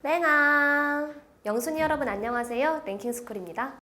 땡아! 영순이 여러분 안녕하세요. 랭킹스쿨입니다.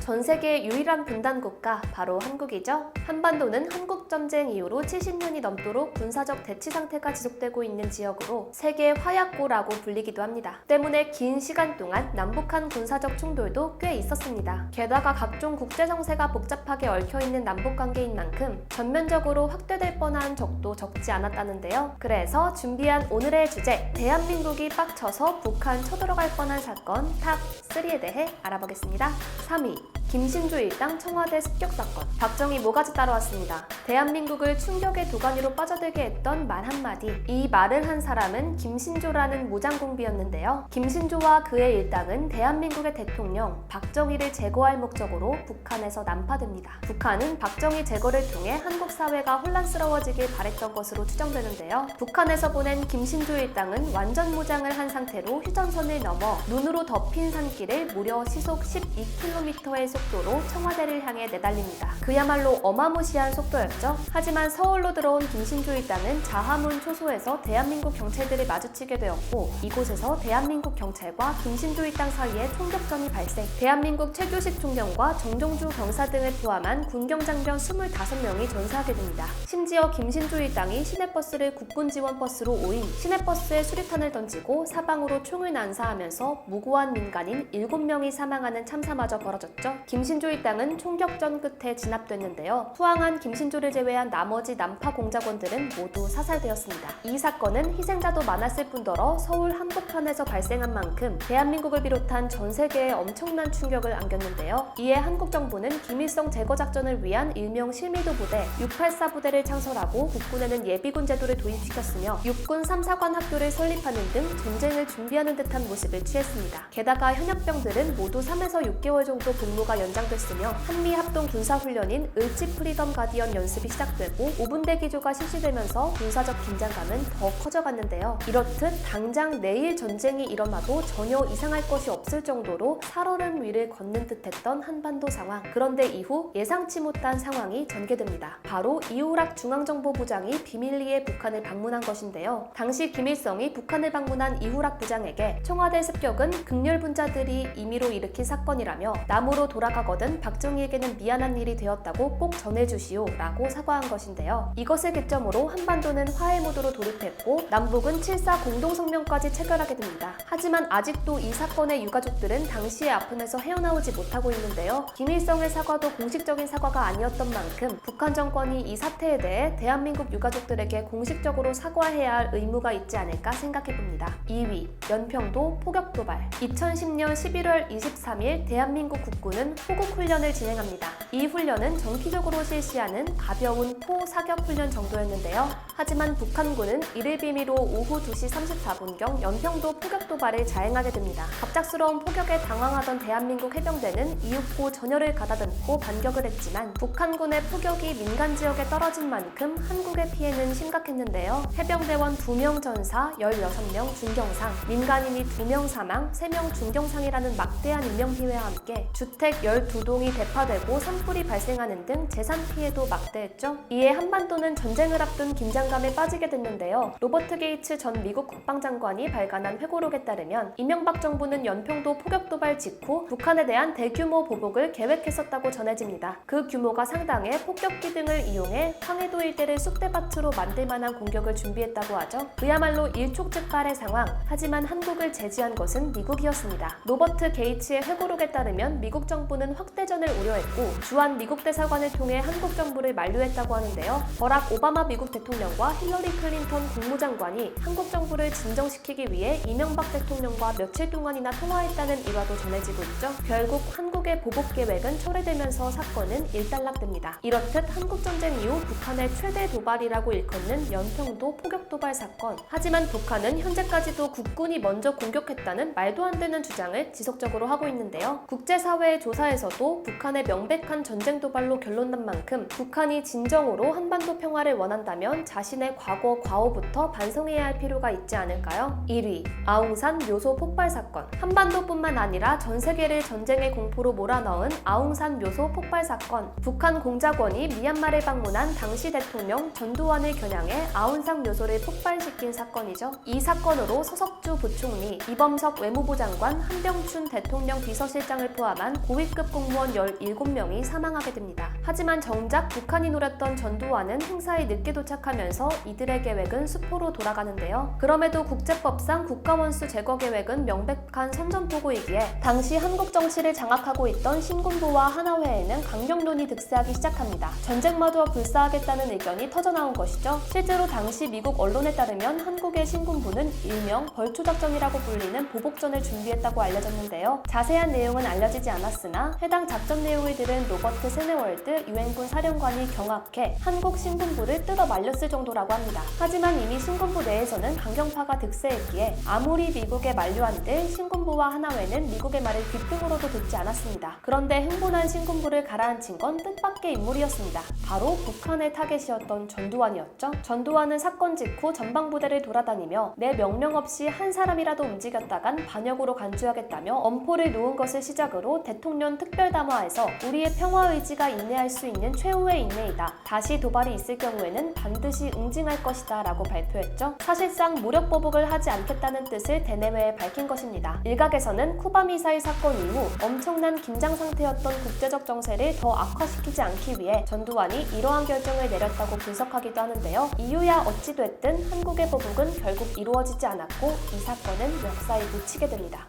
전 세계의 유일한 분단 국가 바로 한국이죠. 한반도는 한국전쟁 이후로 70년이 넘도록 군사적 대치 상태가 지속되고 있는 지역으로 세계의 화약고라고 불리기도 합니다. 때문에 긴 시간 동안 남북한 군사적 충돌도 꽤 있었습니다. 게다가 각종 국제 정세가 복잡하게 얽혀있는 남북관계인 만큼 전면적으로 확대될 뻔한 적도 적지 않았다는데요. 그래서 준비한 오늘의 주제, 대한민국이 빡쳐서 북한 쳐들어갈 뻔한 사건 탑3에 대해 알아보겠습니다. 3위 김신조 일당 청와대 습격 사건. 박정희 모가지 따라왔습니다. 대한민국을 충격의 도가니로 빠져들게 했던 말 한마디. 이 말을 한 사람은 김신조라는 무장공비였는데요. 김신조와 그의 일당은 대한민국의 대통령 박정희를 제거할 목적으로 북한에서 난파됩니다. 북한은 박정희 제거를 통해 한국 사회가 혼란스러워지길 바랬던 것으로 추정되는데요. 북한에서 보낸 김신조 일당은 완전 무장을 한 상태로 휴전선을 넘어 눈으로 덮인 산길을 무려 시속 12km의 속도로 청와대를 향해 내달립니다. 그야말로 어마무시한 속도였죠. 하지만 서울로 들어온 김신조 일당은 자하문 초소에서 대한민국 경찰들을 마주치게 되었고, 이곳에서 대한민국 경찰과 김신조 일당 사이에 총격전이 발생. 대한민국 최규식 총령과 정종주 병사 등을 포함한 군경장병 25명이 전사하게 됩니다. 심지어 김신조 일당이 시내버스를 국군지원버스로 오인, 시내버스에 수류탄을 던지고 사방으로 총을 난사하면서 무고한 민간인 7명이 사망하는 참사마저 벌어졌죠. 김신조 일당은 총격전 끝에 진압됐는데요. 투항한 김신조를 제외한 나머지 난파 공작원들은 모두 사살되었습니다. 이 사건은 희생자도 많았을 뿐더러 서울 한복판에서 발생한 만큼 대한민국을 비롯한 전 세계에 엄청난 충격을 안겼는데요. 이에 한국 정부는 김일성 제거 작전을 위한 일명 실미도 부대 684 부대를 창설하고 국군에는 예비군 제도를 도입시켰으며 육군 3, 4관 학교를 설립하는 등 전쟁을 준비하는 듯한 모습을 취했습니다. 게다가 현역병들은 모두 3에서 6개월 정도 복무가 연장됐으며 한미 합동 군사훈련인 을지 프리덤 가디언 연습이 시작되고 5분대 기조가 실시되면서 군사적 긴장감은 더 커져갔는데요. 이렇듯 당장 내일 전쟁이 일어나도 전혀 이상할 것이 없을 정도로 살얼음 위를 걷는 듯했던 한반도 상황. 그런데 이후 예상치 못한 상황이 전개됩니다. 바로 이우락 중앙정보부장이 비밀리에 북한을 방문한 것인데요. 당시 김일성이 북한을 방문한 이우락 부장에게 청와대 습격은 극렬분자들이 임의로 일으킨 사건이라며 남으로 돌아가거든 박정희에게는 미안한 일이 되었다고 꼭 전해주시오 라고 사과한 것인데요. 이것을 기점으로 한반도는 화해 모드로 돌입했고 남북은 7.4 공동성명까지 체결하게 됩니다. 하지만 아직도 이 사건의 유가족들은 당시의 아픔에서 헤어나오지 못하고 있는데요. 김일성의 사과도 공식적인 사과가 아니었던 만큼 북한 정권이 이 사태에 대해 대한민국 유가족들에게 공식적으로 사과해야 할 의무가 있지 않을까 생각해봅니다. 2위, 연평도 포격도발. 2010년 11월 23일 대한민국 국군은 호국훈련을 진행합니다. 이 훈련은 정기적으로 실시하는 가벼운 포사격훈련 정도였는데요. 하지만 북한군은 이를 빌미로 오후 2시 34분경 연평도 포격도발을 자행하게 됩니다. 갑작스러운 포격에 당황하던 대한민국 해병대는 이윽고 전열을 가다듬고 반격을 했지만 북한군의 포격이 민간 지역에 떨어진 만큼 한국의 피해는 심각했는데요. 해병대원 2명 전사, 16명 중경상, 민간인이 2명 사망, 3명 중경상이라는 막대한 인명피해와 함께 주택 12동이 대파되고 산불이 발생하는 등 재산 피해도 막대했죠. 이에 한반도는 전쟁을 앞둔 긴장감에 빠지게 됐는데요. 로버트 게이츠 전 미국 국방장관이 발간한 회고록에 따르면 이명박 정부는 연평도 포격도발 직후 북한에 대한 대규모 보복을 계획했었다고 전해집니다. 그 규모가 상당해 폭격기 등을 이용해 황해도 일대를 쑥대밭으로 만들 만한 공격을 준비했다고 하죠. 그야말로 일촉즉발의 상황. 하지만 한국을 제지한 것은 미국이었습니다. 로버트 게이츠의 회고록에 따르면 미국 정부는 확대전을 우려했고 주한 미국 대사관을 통해 한국 정부를 만류했다고 하는데요. 버락 오바마 미국 대통령과 힐러리 클린턴 국무장관이 한국 정부를 진정시키기 위해 이명박 대통령과 며칠 동안이나 통화했다는 일화도 전해지고 있죠. 결국 한국의 보복 계획은 철회되면서 사건은 일단락됩니다. 이렇듯 한국전쟁 이후 북한의 최대 도발이라고 일컫는 연평도 포격도발 사건. 하지만 북한은 현재까지도 국군이 먼저 공격했다는 말도 안 되는 주장을 지속적으로 하고 있는데요. 국제사회의 조사 조사에서도 북한의 명백한 전쟁 도발로 결론난 만큼 북한이 진정으로 한반도 평화를 원한다면 자신의 과거 과오부터 반성해야 할 필요가 있지 않을까요? 1위, 아웅산 묘소 폭발 사건. 한반도뿐만 아니라 전 세계를 전쟁의 공포로 몰아넣은 아웅산 묘소 폭발 사건. 북한 공작원이 미얀마를 방문한 당시 대통령 전두환을 겨냥해 아웅산 묘소를 폭발시킨 사건이죠. 이 사건으로 서석주 부총리, 이범석 외무부 장관, 한병춘 대통령 비서실장을 포함한 고위급 공무원 17명이 사망하게 됩니다. 하지만 정작 북한이 노렸던 전두환은 행사에 늦게 도착하면서 이들의 계획은 수포로 돌아가는데요. 그럼에도 국제법상 국가원수 제거 계획은 명백한 선전포고이기에 당시 한국 정치를 장악하고 있던 신군부와 하나회에는 강경론이 득세하기 시작합니다. 전쟁마저 불사하겠다는 의견이 터져나온 것이죠. 실제로 당시 미국 언론에 따르면 한국의 신군부는 일명 벌초작전이라고 불리는 보복전을 준비했다고 알려졌는데요. 자세한 내용은 알려지지 않았으나 해당 작전 내용을 들은 로버트 세네월드 유엔군 사령관이 경악해 한국 신군부를 뜯어 말렸을 정도라고 합니다. 하지만 이미 신군부 내에서는 강경파가 득세했기에 아무리 미국에 만류한들 신군부와 하나회는 미국의 말을 귓등으로도 듣지 않았습니다. 그런데 흥분한 신군부를 가라앉힌 건 뜻밖의 인물이었습니다. 바로 북한의 타겟이었던 전두환이었죠. 전두환은 사건 직후 전방부대를 돌아다니며 내 명령 없이 한 사람이라도 움직였다간 반역으로 간주하겠다며 엄포를 놓은 것을 시작으로 대통령 특별담화에서 우리의 평화의지가 인내할 수 있는 최후의 인내이다. 다시 도발이 있을 경우에는 반드시 응징할 것이다 라고 발표했죠. 사실상 무력 보복을 하지 않겠다는 뜻을 대내외에 밝힌 것입니다. 일각에서는 쿠바 미사일 사건 이후 엄청난 긴장 상태였던 국제적 정세를 더 악화시키지 않기 위해 전두환이 이러한 결정을 내렸다고 분석하기도 하는데요. 이유야 어찌됐든 한국의 보복은 결국 이루어지지 않았고 이 사건은 역사에 묻히게 됩니다.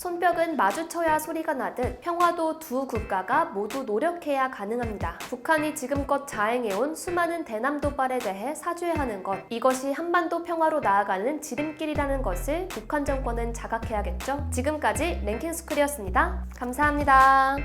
손뼉은 마주쳐야 소리가 나듯 평화도 두 국가가 모두 노력해야 가능합니다. 북한이 지금껏 자행해온 수많은 대남 도발에 대해 사죄하는 것, 이것이 한반도 평화로 나아가는 지름길이라는 것을 북한 정권은 자각해야겠죠. 지금까지 랭킹스쿨이었습니다. 감사합니다.